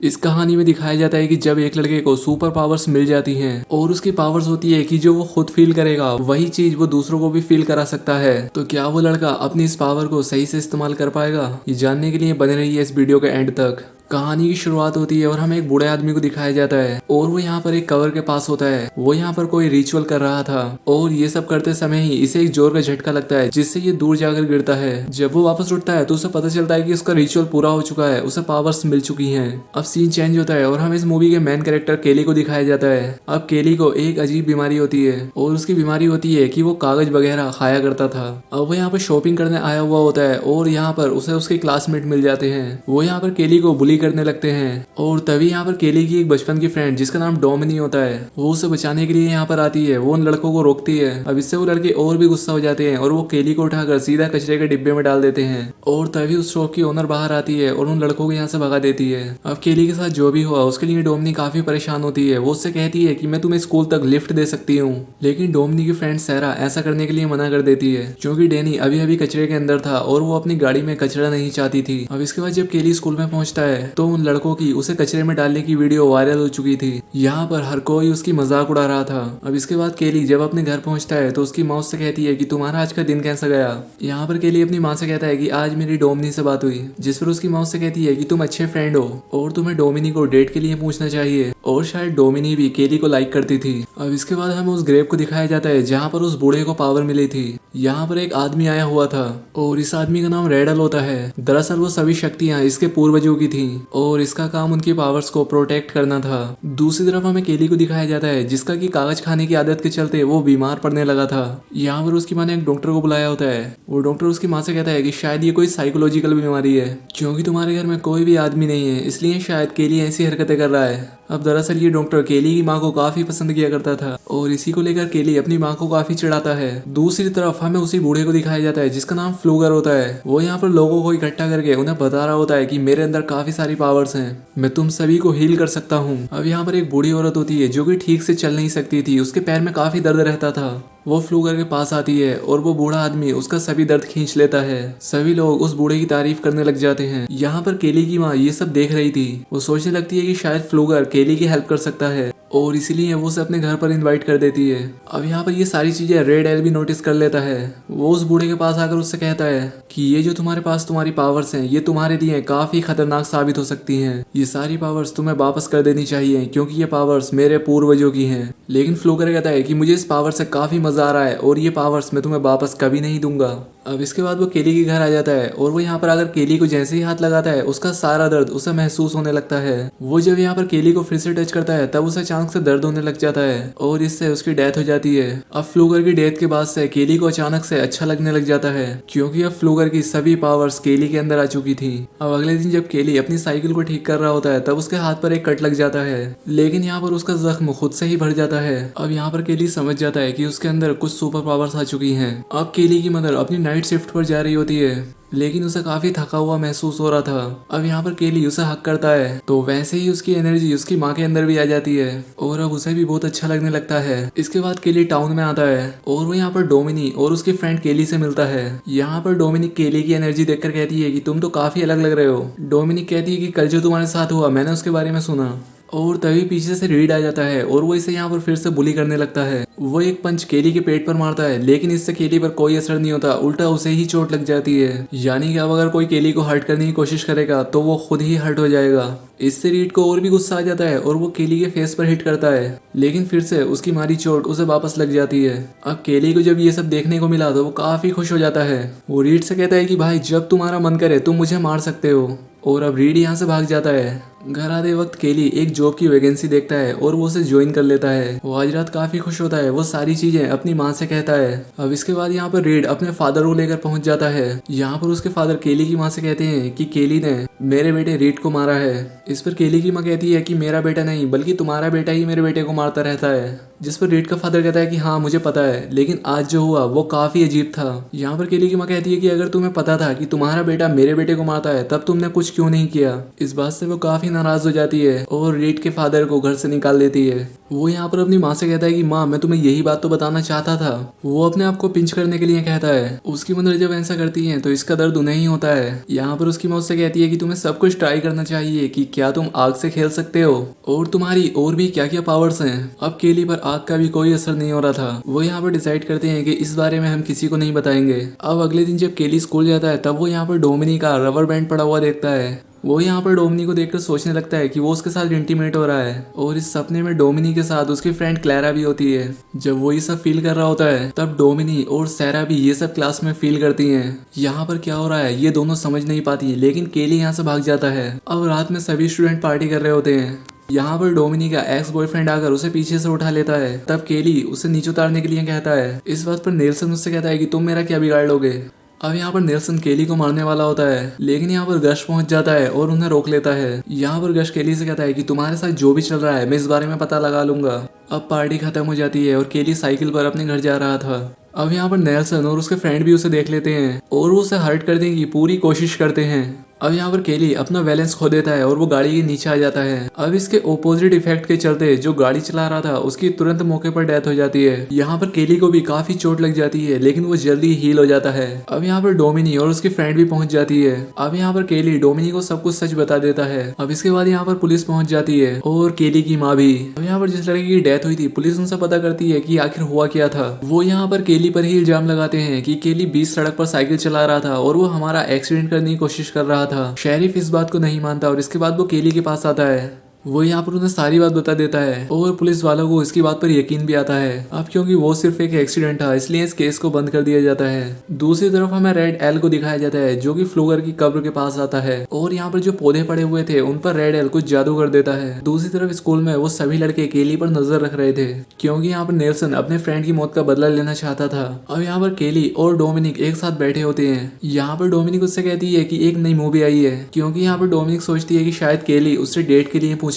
इस कहानी में दिखाया जाता है कि जब एक लड़के को सुपर पावर्स मिल जाती हैं और उसकी पावर्स होती है कि जो वो खुद फील करेगा वही चीज वो दूसरों को भी फील करा सकता है, तो क्या वो लड़का अपनी इस पावर को सही से इस्तेमाल कर पाएगा? ये जानने के लिए बने रहिए इस वीडियो के एंड तक। कहानी की शुरुआत होती है और हमें एक बूढ़े आदमी को दिखाया जाता है और वो यहाँ पर एक कवर के पास होता है। वो यहाँ पर कोई रिचुअल कर रहा था और ये सब करते समय ही इसे एक जोर का झटका लगता है जिससे ये दूर जाकर गिरता है। जब वो वापस उठता है तो उसे पता चलता है कि उसका रिचुअल पूरा हो चुका है, उसे पावर्स मिल चुकी हैं। अब सीन चेंज होता है और हमें इस मूवी के मेन कैरेक्टर केली को दिखाया जाता है। अब केली को एक अजीब बीमारी होती है और उसकी बीमारी होती है कि वो कागज वगैरह खाया करता था। अब वो यहाँ पर शॉपिंग करने आया हुआ होता है और यहाँ पर उसे उसके क्लासमेट मिल जाते हैं। वो यहाँ पर केली को बुली करने लगते हैं और तभी यहाँ पर केली की एक बचपन की फ्रेंड जिसका नाम डोमिनी होता है वो उसे बचाने के लिए यहाँ पर आती है। वो उन लड़कों को रोकती है। अब इससे वो लड़के और भी गुस्सा हो जाते हैं और वो केली को उठाकर सीधा कचरे के डिब्बे में डाल देते हैं और तभी उस शॉप की ओनर बाहर आती है और उन लड़कों को यहाँ से भगा देती है। अब केली के साथ जो भी हुआ उसके लिए डोमिनी काफी परेशान होती है। वो उससे कहती है कि मैं तुम्हें स्कूल तक लिफ्ट दे सकती हूँ, लेकिन डोमिनी की फ्रेंड सैरा ऐसा करने के लिए मना कर देती है क्योंकि डेनी अभी अभी कचरे के अंदर था और वो अपनी गाड़ी में कचरा नहीं चाहती थी। अब इसके बाद जब केली स्कूल में पहुंचता है तो उन लड़कों की उसे कचरे में डालने की वीडियो वायरल हो चुकी थी। यहाँ पर हर कोई उसकी मजाक उड़ा रहा था। अब इसके बाद केली जब अपने घर पहुंचता है तो उसकी माँ उससे कहती है कि तुम्हारा आज का दिन कैसा गया। यहाँ पर केली अपनी माँ से कहता है कि आज मेरी डोमिनी से बात हुई, जिस पर उसकी माँ उससे कहती है कि तुम अच्छे फ्रेंड हो और तुम्हें डोमिनी को डेट के लिए पूछना चाहिए, और शायद डोमिनी भी केली को लाइक करती थी। अब इसके बाद हमें उस ग्रेव को दिखाया जाता है जहाँ पर उस बूढ़े को पावर मिली थी। यहाँ पर एक आदमी आया हुआ था और इस आदमी का नाम रेडल होता है। दरअसल वो सभी शक्तियाँ इसके पूर्वजों की थी और इसका काम उनकी पावर्स को प्रोटेक्ट करना था। दूसरी तरफ हमें केली को दिखाया जाता है जिसका कि कागज खाने की आदत के चलते वो बीमार पड़ने लगा था। यहाँ पर उसकी माँ ने एक डॉक्टर को बुलाया होता है। वो डॉक्टर उसकी माँ से कहता है कि शायद ये कोई साइकोलॉजिकल बीमारी है, क्योंकि तुम्हारे घर में कोई भी आदमी नहीं है इसलिए शायद केली ऐसी हरकतें कर रहा है। अब दरअसल ये डॉक्टर केली की माँ को काफी पसंद किया करता था और इसी को लेकर केली अपनी माँ को काफी चिढ़ाता है। दूसरी तरफ हमें उसी बूढ़े को दिखाया जाता है जिसका नाम फ्लूगर होता है। वो यहाँ पर लोगों को इकट्ठा करके उन्हें बता रहा होता है कि मेरे अंदर काफी सारी पावर्स हैं, मैं तुम सभी को हील कर सकता हूँ। अब यहाँ पर एक बूढ़ी औरत होती है जो कि ठीक से चल नहीं सकती थी, उसके पैर में काफी दर्द रहता था। वो फ्लूगर के पास आती है और वो बूढ़ा आदमी उसका सभी दर्द खींच लेता है। सभी लोग उस बूढ़े की तारीफ करने लग जाते हैं। यहाँ पर केली की माँ ये सब देख रही थी। वो सोचने लगती है कि शायद फ्लूगर केली की हेल्प कर सकता है और इसीलिए वो उसे अपने घर पर इनवाइट कर देती है। अब यहाँ पर ये सारी चीजें रेड एल भी नोटिस कर लेता है। वो उस बूढ़े के पास आकर उससे कहता है कि ये जो तुम्हारे पास तुम्हारी पावर्स हैं ये तुम्हारे लिए काफी खतरनाक साबित हो सकती हैं। ये सारी पावर्स तुम्हें वापस कर देनी चाहिए क्योंकि ये पावर्स मेरे पूर्वजों की हैं। लेकिन फ्लूगर कहता है कि मुझे इस पावर से काफी मजा आ रहा है और ये पावर्स मैं तुम्हें वापस कभी नहीं दूंगा। अब इसके बाद वो केली के घर आ जाता है और वो यहाँ पर अगर केली को जैसे ही हाथ लगाता है उसका सारा दर्द उसे महसूस होने लगता है। वो जब यहाँ पर केली को फिर से टच करता है तब उसे अचानक से दर्द होने लग जाता है और इससे उसकी डेथ हो जाती है। अब फ्लूगर की डेथ के बाद से केली को अचानक से अच्छा लगने लग जाता है क्योंकि अब फ्लूगर की सभी पावर्स केली के अंदर आ चुकी थी। अब अगले दिन जब केली अपनी साइकिल को ठीक कर रहा होता है तब उसके हाथ पर एक कट लग जाता है, लेकिन यहाँ पर उसका जख्म खुद से ही भर जाता है। अब यहाँ पर केली समझ जाता है कि उसके अंदर कुछ सुपर पावर्स आ चुकी हैं। अब केली की मदर अपनी नाइट शिफ्ट पर जा रही होती है लेकिन उसे काफी थका हुआ महसूस हो रहा था। अब यहाँ पर केली उसे हक करता है तो वैसे ही उसकी एनर्जी उसकी माँ के अंदर भी आ जाती है और अब उसे भी बहुत अच्छा लगने लगता है। इसके बाद केली टाउन में आता है और वो यहाँ पर डोमिनी और उसकी फ्रेंड केली से मिलता है। यहाँ पर डोमिनिक केली की एनर्जी देखकर कहती है कि तुम तो काफी अलग लग रहे हो। डोमिनिक कहती है कि कल जो तुम्हारे साथ हुआ मैंने उसके बारे में सुना, और तभी पीछे से रीड आ जाता है और वो इसे यहाँ पर फिर से बुली करने लगता है। वो एक पंच केली के पेट पर मारता है लेकिन इससे केली पर कोई असर नहीं होता, उल्टा उसे ही चोट लग जाती है। यानी कि अब अगर कोई केली को हर्ट करने की कोशिश करेगा तो वो खुद ही हर्ट हो जाएगा। इससे रीड को और भी गुस्सा आ जाता है और वो केली के फेस पर हिट करता है लेकिन फिर से उसकी मारी चोट उसे वापस लग जाती है। अब केली को जब ये सब देखने को मिला तो वो काफी खुश हो जाता है। वो रीड से कहता है कि भाई जब तुम्हारा मन करे तुम मुझे मार सकते हो, और अब रीड यहाँ से भाग जाता है। घर आते वक्त केली एक जॉब की वैकेंसी देखता है और वो उसे ज्वाइन कर लेता है। वो आज रात काफी खुश होता है। वो सारी चीजें अपनी माँ से कहता है। अब इसके बाद यहाँ पर रीड अपने फादर को लेकर पहुंच जाता है। यहाँ पर उसके फादर केली की माँ से कहते हैं कि केली ने मेरे बेटे रीड को मारा है। इस पर केली की माँ कहती है कि मेरा बेटा नहीं बल्कि तुम्हारा बेटा ही मेरे बेटे को मारता रहता है, जिस पर रीड का फादर कहता है कि हाँ मुझे पता है, लेकिन आज जो हुआ वो काफी अजीब था। यहाँ पर केली की माँ कहती है कि अगर तुम्हें पता था कि तुम्हारा बेटा मेरे बेटे को मारता है तब तुमने कुछ क्यों नहीं किया। इस बात से वो काफी नाराज हो जाती है और रीड के फादर को घर से निकाल देती है। वो यहाँ पर अपनी माँ से कहता है कि माँ, मैं तुम्हें यही बात तो बताना चाहता था। वो अपने आप को पिंच करने के लिए कहता है। उसकी मदर जब ऐसा करती है तो इसका दर्द उन्हें ही होता है। यहाँ पर उसकी माँ उससे कहती है कि तुम्हें सब कुछ ट्राई करना चाहिए कि क्या तुम आग से खेल सकते हो और तुम्हारी और भी क्या क्या पावर्स हैं। अब केली पर आग का भी कोई असर नहीं हो रहा था। वो यहाँ पर डिसाइड करते हैं कि इस बारे में हम किसी को नहीं बताएंगे। अब अगले दिन जब केली स्कूल जाता है तब वो यहाँ पर डोमिनी का रबर बैंड पड़ा हुआ देखता है। वो यहाँ पर डोमिनी को देखकर सोचने लगता है कि वो उसके साथ इंटीमेट हो रहा है और इस सपने में डोमिनी के साथ उसकी फ्रेंड क्लैरा भी होती है। जब वो ये सब फील कर रहा होता है तब डोमिनी और सैरा भी ये सब क्लास में फील करती हैं। यहाँ पर क्या हो रहा है ये दोनों समझ नहीं पाती, लेकिन केली यहाँ से भाग जाता है। अब रात में सभी स्टूडेंट पार्टी कर रहे होते हैं। यहाँ पर डोमिनी का एक्स बॉयफ्रेंड आकर उसे पीछे से उठा लेता है। तब केली उसे नीचे उतारने के लिए कहता है। इस बात पर नेल्सन उससे कहता है कि तुम मेरा क्या बिगाड़ लोगे। अब यहाँ पर नेल्सन केली को मारने वाला होता है, लेकिन यहाँ पर गश पहुंच जाता है और उन्हें रोक लेता है। यहाँ पर गश केली से कहता है कि तुम्हारे साथ जो भी चल रहा है मैं इस बारे में पता लगा लूंगा। अब पार्टी खत्म हो जाती है और केली साइकिल पर अपने घर जा रहा था। अब यहाँ पर नेल्सन और उसके फ्रेंड भी उसे देख लेते हैं और वो उसे हर्ट करने की पूरी कोशिश करते हैं। अब यहाँ पर केली अपना बैलेंस खो देता है और वो गाड़ी के नीचे आ जाता है। अब इसके ओपोजिट इफेक्ट के चलते जो गाड़ी चला रहा था उसकी तुरंत मौके पर डेथ हो जाती है। यहाँ पर केली को भी काफी चोट लग जाती है, लेकिन वो जल्दी हील हो जाता है। अब यहाँ पर डोमिनी और उसकी फ्रेंड भी पहुंच जाती है। अब यहाँ पर केली डोमिनी को सब कुछ सच बता देता है। अब इसके बाद यहाँ पर पुलिस पहुंच जाती है और केली की माँ भी। अब यहाँ पर जिस लड़के की डेथ हुई थी पुलिस उनसे पता करती है कि आखिर हुआ क्या था। वो यहाँ पर केली पर ही इल्जाम लगाते हैं कि केली बीच सड़क पर साइकिल चला रहा था और वो हमारा एक्सीडेंट करने की कोशिश कर रहा था। शेरिफ इस बात को नहीं मानता और इसके बाद वो केली के पास आता है। वो यहाँ पर उन्हें सारी बात बता देता है और पुलिस वालों को इसकी बात पर यकीन भी आता है। अब क्योंकि वो सिर्फ एक एक्सीडेंट था इसलिए इस केस को बंद कर दिया जाता है। दूसरी तरफ हमें रेड एल को दिखाया जाता है जो कि फ्लूगर की कब्र के पास आता है और यहाँ पर जो पौधे पड़े हुए थे उन पर रेड एल कुछ जादू कर देता है। दूसरी तरफ स्कूल में वो सभी लड़के केली पर नजर रख रहे थे क्योंकि यहाँ पर नेल्सन अपने फ्रेंड की मौत का बदला लेना चाहता था। अब यहाँ पर केली और डोमिनिक एक साथ बैठे होते हैं। यहाँ पर डोमिनिक उससे कहती है कि एक नई मूवी आई है, क्योंकि यहाँ पर डोमिनिक सोचती है कि शायद केली उससे डेट के लिए पूछेगा।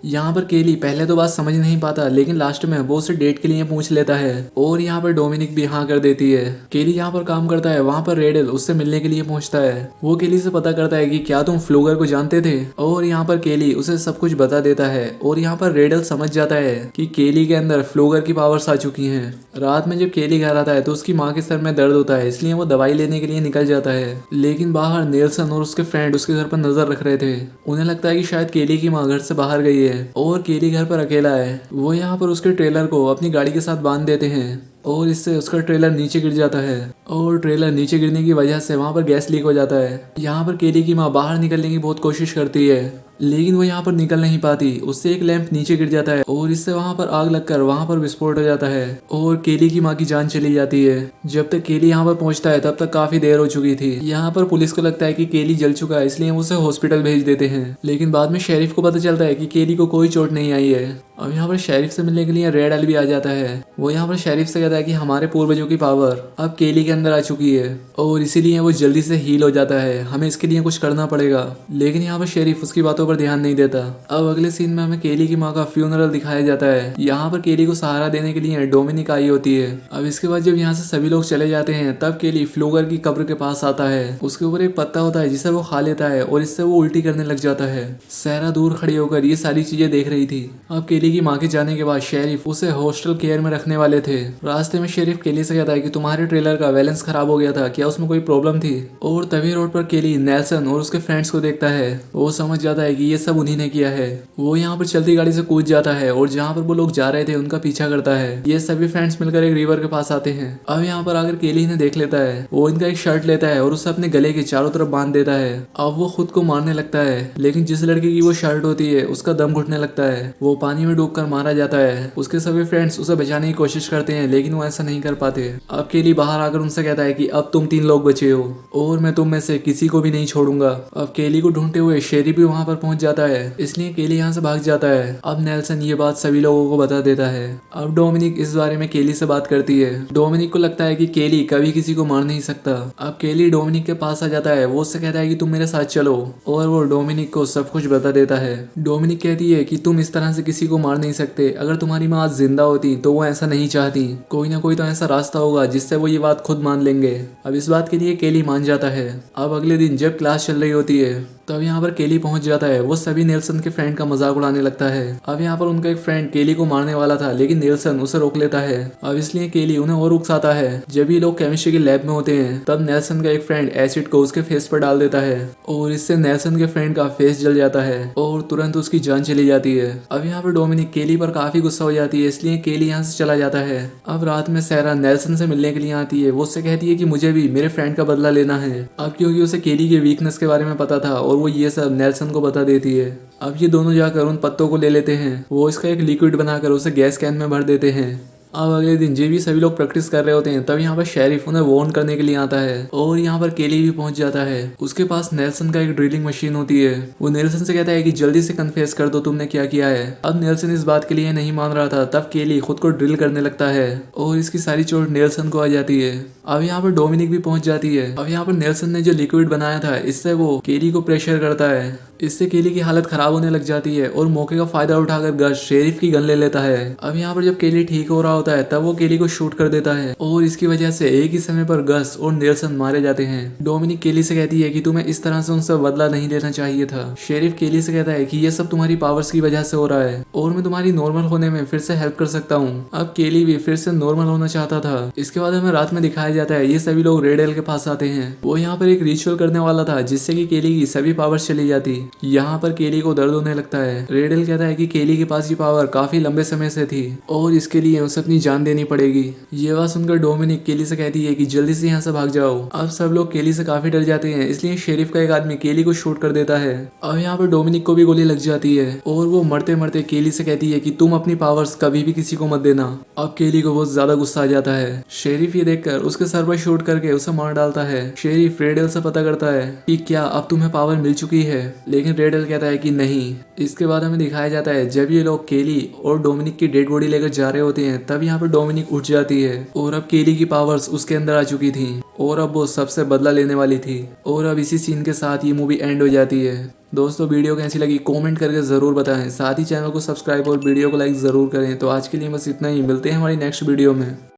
यहाँ पर केली पहले तो बात समझ नहीं पाता, लेकिन लास्ट में वो उसे डेट के लिए पूछ लेता है और यहाँ पर डोमिनिक भी हाँ कर देती है। केली यहाँ पर काम करता है, वहाँ पर रेडल उससे मिलने के लिए पहुंचता है। वो केली से पता करता है कि क्या तुम फ्लूगर को जानते थे, और यहाँ पर केली उसे सब कुछ बता देता है। और यहाँ पर रेडल समझ जाता है कि केली के अंदर फ्लूगर की पावर्स आ चुकी हैं। रात में जब केली घर आता है तो उसकी माँ के सर में दर्द होता है, इसलिए वो दवाई लेने के लिए निकल जाता है। लेकिन बाहर नेल्सन और उसके फ्रेंड उसके घर पर नजर रख रहे थे। उन्हें लगता है कि शायद केली की माँ घर से बाहर गई है और केली घर पर अकेला है। वो यहाँ पर उसके ट्रेलर को अपनी गाड़ी के साथ बांध देते हैं और इससे उसका ट्रेलर नीचे गिर जाता है और ट्रेलर नीचे गिरने की वजह से वहाँ पर गैस लीक हो जाता है। यहाँ पर केली की माँ बाहर निकलने की बहुत कोशिश करती है, लेकिन वो यहाँ पर निकल नहीं पाती। उससे एक लैंप नीचे गिर जाता है और इससे वहाँ पर आग लगकर वहाँ पर विस्फोट हो जाता है और केली की माँ की जान चली जाती है। जब तक केली यहाँ पर पहुँचता है तब तक काफी देर हो चुकी थी। यहाँ पर पुलिस को लगता है कि केली जल चुका है, इसलिए उसे हॉस्पिटल भेज देते हैं। लेकिन बाद में शेरिफ को पता चलता है कि केली को कोई चोट नहीं आई है। अब यहाँ पर शेरिफ से मिलने के लिए रेड एल भी आ जाता है। वो यहाँ पर शेरिफ से कहता है कि हमारे पूर्वजों की पावर अब केली के अंदर आ चुकी है और इसीलिए वो जल्दी से हील हो जाता है, हमें इसके लिए कुछ करना पड़ेगा। लेकिन यहाँ पर शेरिफ उसकी बातों पर ध्यान नहीं देता। अब अगले सीन में हमें केली की माँ का फ्यूनरल दिखाया जाता है। यहाँ पर केली को सहारा देने के लिए डोमिनिक आई होती है। अब इसके बाद जब यहाँ से सभी लोग चले जाते हैं तब केली फ्लूगर की कब्र के पास आता है। उसके ऊपर एक पत्ता होता है जिसे वो खा लेता है और इससे वो उल्टी करने लग जाता है। सैरा दूर खड़ी होकर ये सारी चीजें देख रही थी। अब केली की माँ के जाने के बाद शेरिफ उसे हॉस्टल केयर में रखने वाले थे। रास्ते में शेरिफ केली से कहता है कि तुम्हारे ट्रेलर का बैलेंस खराब हो गया था, क्या उसमें कोई प्रॉब्लम थी? और तभी रोड पर केली नेल्सन और उसके फ्रेंड्स को देखता है। वो समझ जाता है कि ये सब उन्हीं ने किया है। वो यहाँ पर चलती गाड़ी से कूद जाता है और जहाँ पर वो लोग जा रहे थे उनका पीछा करता है। ये सभी फ्रेंड्स मिलकर एक रिवर के पास आते हैं। अब यहाँ पर आकर केली इन्हें देख लेता है। वो इनका एक शर्ट लेता है और उसे अपने गले के चारों तरफ बांध देता है। अब वो खुद को मारने लगता है, लेकिन जिस लड़के की वो शर्ट होती है उसका दम घुटने लगता है। वो पानी में डूबकर मारा जाता है। उसके सभी फ्रेंड्स उसे बचाने की कोशिश करते हैं, लेकिन वो ऐसा नहीं कर पाते। अब केली बाहर आकर उनसे कहता है कि अब तुम 3 लोग बचे हो और मैं तुम में से किसी को भी नहीं छोड़ूंगा। अब केली को ढूंढते हुए शेरी भी वहां पर पहुंच जाता है, इसलिए केली यहाँ से भाग जाता है। अब नेल्सन ये बात सभी लोगों को बता देता है। अब डोमिनिक इस बारे में केली से बात करती है। डोमिनिक को लगता है कि केली कभी किसी को मार नहीं सकता। अब केली डोमिनिक के पास आ जाता है। वो उससे कहता है कि तुम मेरे साथ चलो, और वो डोमिनिक को सब कुछ बता देता है। डोमिनिक कहती है कि तुम इस तरह से किसी को मार नहीं सकते। अगर तुम्हारी माँ आज जिंदा होती तो वो ऐसा नहीं चाहती। कोई ना कोई तो ऐसा रास्ता होगा जिससे वो ये बात खुद मान लेंगे। अब इस बात के लिए केली मान जाता है। अब अगले दिन जब क्लास चल रही होती है तब यहाँ पर केली पहुंच जाता है। वो सभी नेल्सन के फ्रेंड का मजाक उड़ाने लगता है। अब यहाँ पर उनका एक फ्रेंड केली को मारने वाला था, लेकिन नेल्सन उसे रोक लेता है। अब इसलिए केली उन्हें और उकसाता है। जब ये लोग केमिस्ट्री की लैब में होते हैं तब नेल्सन का एक फ्रेंड एसिड को उसके फेस पर डाल देता है और इससे नेल्सन के फ्रेंड का फेस जल जाता है और तुरंत उसकी जान चली जाती है। अब यहाँ पर डोमिनिक केली पर काफी गुस्सा हो जाती है, इसलिए केली यहाँ से चला जाता है। अब रात में सैरा नेल्सन से मिलने के लिए आती है। वो उससे कहती है कि मुझे भी मेरे फ्रेंड का बदला लेना है। अब क्योंकि उसे केली के वीकनेस के बारे में पता था और वो ये सब नेल्सन को बता देती है। अब ये दोनों जाकर उन पत्तों को ले लेते हैं। वो इसका एक लिक्विड बनाकर उसे गैस कैन में भर देते हैं। अब अगले दिन जे भी सभी लोग प्रैक्टिस कर रहे होते हैं तब यहाँ पर शेरिफ उन्हें वार्न करने के लिए आता है और यहाँ पर केली भी पहुंच जाता है। उसके पास नेल्सन का एक ड्रिलिंग मशीन होती है। वो नेल्सन से कहता है कि जल्दी से कन्फेस कर दो तुमने क्या किया है। अब नेल्सन इस बात के लिए नहीं मान रहा था। तब केली खुद को ड्रिल करने लगता है और इसकी सारी चोट नेल्सन को आ जाती है। अब यहाँ पर डोमिनिक भी पहुंच जाती है। अब यहाँ पर नेल्सन ने जो लिक्विड बनाया था इससे वो केली को प्रेशर करता है। इससे केली की हालत खराब होने लग जाती है और मौके का फायदा उठाकर गस शेरिफ की गन ले लेता है। अब यहाँ पर जब केली ठीक हो रहा होता है तब वो केली को शूट कर देता है और इसकी वजह से एक ही समय पर गस और नेल्सन मारे जाते हैं। डोमिनिक केली से कहती है कि तुम्हें इस तरह से उनसे बदला नहीं लेना चाहिए था। शेरिफ केली से कहता है कि ये सब तुम्हारी पावर्स की वजह से हो रहा है और मैं तुम्हारी नॉर्मल होने में फिर से हेल्प कर सकता हूँ। अब केली भी फिर से नॉर्मल होना चाहता था। इसके बाद हमें रात में दिखाया जाता है ये सभी लोग रेड एल के पास आते हैं। वो यहाँ पर एक रिचुअल करने वाला था जिससे कि केली की सभी पावर्स चली जाती। यहाँ पर केली को दर्द होने लगता है। रेड एल कहता है कि केली के पास ये पावर काफी लंबे समय से थी और इसके लिए उसे अपनी जान देनी पड़ेगी। ये बात सुनकर डोमिनिक केली से कहती है कि जल्दी से यहाँ से भाग जाओ। अब सब लोग केली से काफी डर जाते हैं, इसलिए शेरिफ का एक आदमी केली को शूट कर देता है। अब यहाँ पर डोमिनिक को भी गोली लग जाती है और वो मरते मरते केली से कहती है कि तुम अपनी पावर्स कभी भी किसी को मत देना। अब केली को बहुत ज्यादा गुस्सा आ जाता है। शेरिफ ये देखकर उसके सर पर शूट करके उसे मार डालता है। शेरिफ रेड एल से पता करता है कि क्या अब तुम्हें पावर मिल चुकी है, लेकिन रेड एल कहता है कि नहीं। इसके बाद हमें दिखाया जाता है जब ये लोग केली और डोमिनिक की डेड बॉडी लेकर जा रहे होते हैं तब यहाँ पर डोमिनिक उठ जाती है और अब केली की पावर्स उसके अंदर आ चुकी थी और अब वो सबसे बदला लेने वाली थी। और अब इसी सीन के साथ ये मूवी एंड हो जाती है। दोस्तों वीडियो कैसी लगी कमेंट करके ज़रूर बताएं। साथ ही चैनल को सब्सक्राइब और वीडियो को लाइक ज़रूर करें। तो आज के लिए बस इतना ही, मिलते हैं हमारी नेक्स्ट वीडियो में।